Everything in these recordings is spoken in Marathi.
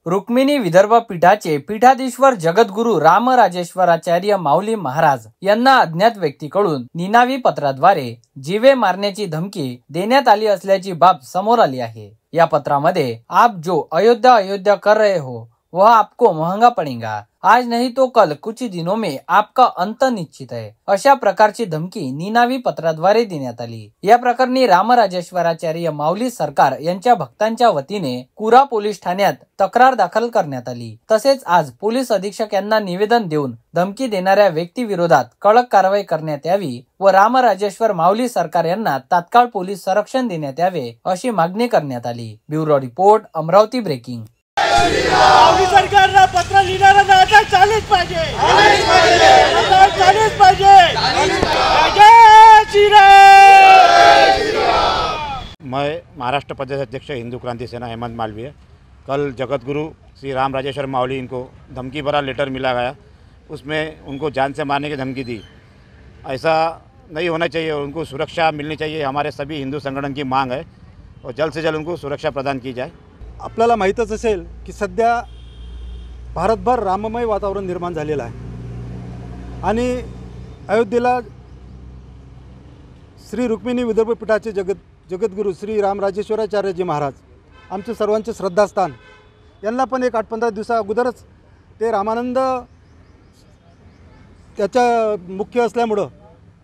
रुक्मिणी विदर्भ पीठाचे पीठाधीश्वर जगद्गुरू रामराजेश्वराचार्य माऊली महाराज यांना अज्ञात व्यक्तीकडून निनावी पत्राद्वारे जीवे मारण्याची धमकी देण्यात आली असल्याची बाब समोर आली आहे। या पत्रामध्ये आप जो अयोध्या कर रहे हो वह आपको महंगा पड़ेगा, आज नहीं तो कल कुछ दिनों में आपका अंत निश्चित है, अशा प्रकारची धमकी निनावी पत्राद्वारे देण्यात आली। या प्रकरणी रामराजेश्वराचार्य माऊली सरकार यांच्या भक्तांच्या वतीने कुरा पोलीस ठाण्यात तक्रार दाखल करण्यात आली। तसेच आज पोलीस अधीक्षक यांना निवेदन देऊन धमकी देणाऱ्या व्यक्ती विरोधात कडक कारवाई करण्यात यावी व रामराजेश्वर माऊली सरकार यांना तात्काळ पोलीस संरक्षण देण्यात यावे अशी मागणी करण्यात आली। Bureau report, Amravati breaking. माऊली सरकारला पत्र लिहिणाऱ्यांना अटक झालीच पाहिजे, अटक झालीच पाहिजे। जय श्रीराम। मैं महाराष्ट्र प्रदेश अध्यक्ष हिंदू क्रांति सेना हेमंत मालवीय। कल जगतगुरु श्री राम राजेश्वर माऊली इनको धमकी भरा लेटर मिला गया, उसमें उनको जान से मारने की धमकी दी। ऐसा नहीं होना चाहिए, उनको सुरक्षा मिलनी चाहिए। हमारे सभी हिंदू संगठन की मांग है और जल्द से जल्द उनको सुरक्षा प्रदान की जाए। आपल्याला माहीतच असेल की सध्या भारतभर राममय वातावरण निर्माण झालेलं आहे आणि अयोध्येला श्री रुक्मिणी विदर्भ पीठाचे जगद्गुरू श्री रामराजेश्वराचार्यजी महाराज आमचे सर्वांचे श्रद्धास्थान यांना पण एक 8-15 दिवसा अगोदरच ते रामानंद त्याच्या मुख्य असल्यामुळं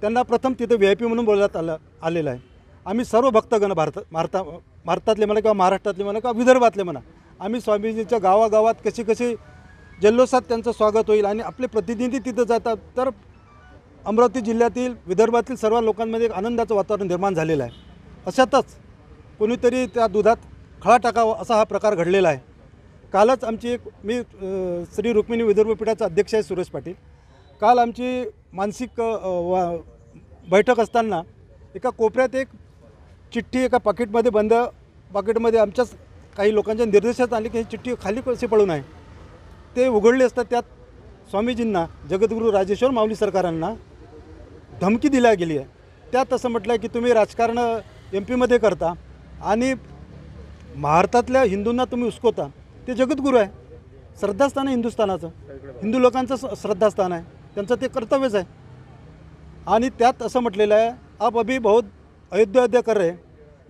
त्यांना प्रथम तिथे VIP म्हणून बोलण्यात आलेलं आहे। आम्ही सर्व भक्तगण भारतातले म्हणा किंवा महाराष्ट्रातले म्हणा किंवा विदर्भातले म्हणा, आम्ही स्वामीजींच्या गावागावात कशी जल्लोषात त्यांचं स्वागत होईल आणि आपले प्रतिनिधी तिथं जातात, तर अमरावती जिल्ह्यातील विदर्भातील सर्व लोकांमध्ये एक आनंदाचं वातावरण निर्माण झालेलं आहे। अशातच कोणीतरी त्या दुधात खळा टाकावा असा हा प्रकार घडलेला आहे। कालच आमची मी श्री रुक्मिणी विदर्भ पीठाचा अध्यक्ष आहे सुरेश पाटील। काल आमची मानसिक बैठक असताना एका कोपऱ्यात एक चिठ्ठी एका पाकिटमध्ये बंद पाकिटमध्ये आमच्याच काही लोकांच्या निर्देशात आली की ही चिठ्ठी खाली कशी पडून आहे। ते उघडले असता त्यात स्वामीजींना जगद्गुरू राजेश्वर माऊली सरकारांना धमकी दिली गेली आहे। त्यात असं म्हटलं आहे की तुम्ही राजकारण MP मध्ये करता आणि भारतातल्या हिंदूंना तुम्ही उस्कवता। ते जगद्गुरू आहे, श्रद्धास्थान आहे हिंदुस्थानाचं, हिंदू लोकांचं श्रद्धास्थान आहे, त्यांचं ते कर्तव्यच आहे। आणि त्यात असं म्हटलेलं आहे, आप अभी बहुत अयोध्या कर रहे हैं,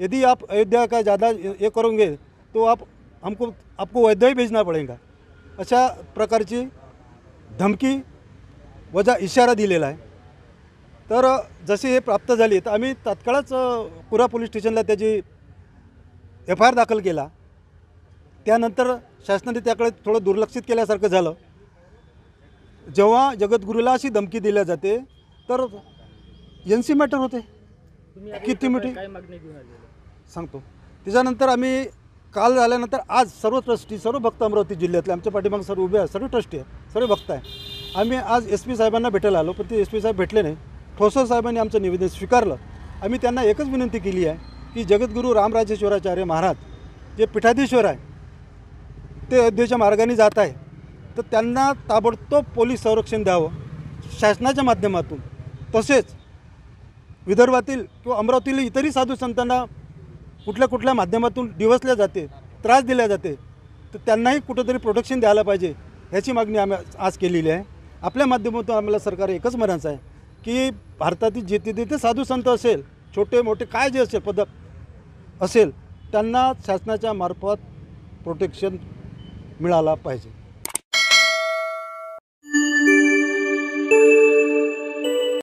यदि आप अयोध्या का ज़्यादा ये करोगे तो आपको अयोध्या ही भेजना पड़ेगा, अशा प्रकारची धमकी वजा इशारा दिलेला आहे। तर जसे हे प्राप्त झाली तर आम्ही तात्काळच कुरा पोलीस स्टेशनला त्याची FIR दाखल केला। त्यानंतर शासनाने त्याकडे थोडं दुर्लक्षित केल्यासारखं झालं। जेव्हा जगद्गुरूला अशी धमकी दिली जाते तर NC मॅटर होते, किती मोठी सांगतो। त्याच्यानंतर आम्ही काल झाल्यानंतर आज सर्व ट्रस्टी, सर्व भक्त अमरावती जिल्ह्यातले आमच्या पाठीमागे सर्व उभे आहेत, सर्व ट्रस्टी आहेत, सर्व भक्त आहे। आम्ही आज SP साहेबांना भेटायला आलो, पण ते SP साहेब भेटले नाही। ठोसर साहेबांनी आमचं निवेदन स्वीकारलं। आम्ही त्यांना एकच विनंती केली आहे की जगद्गुरू रामराजेश्वराचार्य महाराज जे पीठाधीश्वर आहे ते अयोध्येच्या मार्गाने जात आहे, तर त्यांना ताबडतोब पोलीस संरक्षण द्यावं शासनाच्या माध्यमातून। तसेच विदर्भातील किंवा अमरावतीतील इतरही साधू संतांना कुठल्या माध्यमातून डिवसल्या जाते, त्रास दिला जाते, तर त्यांनाही कुठंतरी प्रोटेक्शन द्यायला पाहिजे, ह्याची मागणी आम्ही आज केलेली आहे। आपल्या माध्यमातून आम्हाला सरकार एकच म्हणायचं आहे की भारतातील जिथे साधू संत असेल, छोटे मोठे काय जे असेल पद्धत असेल, त्यांना शासनाच्या मार्फत प्रोटेक्शन मिळाला पाहिजे।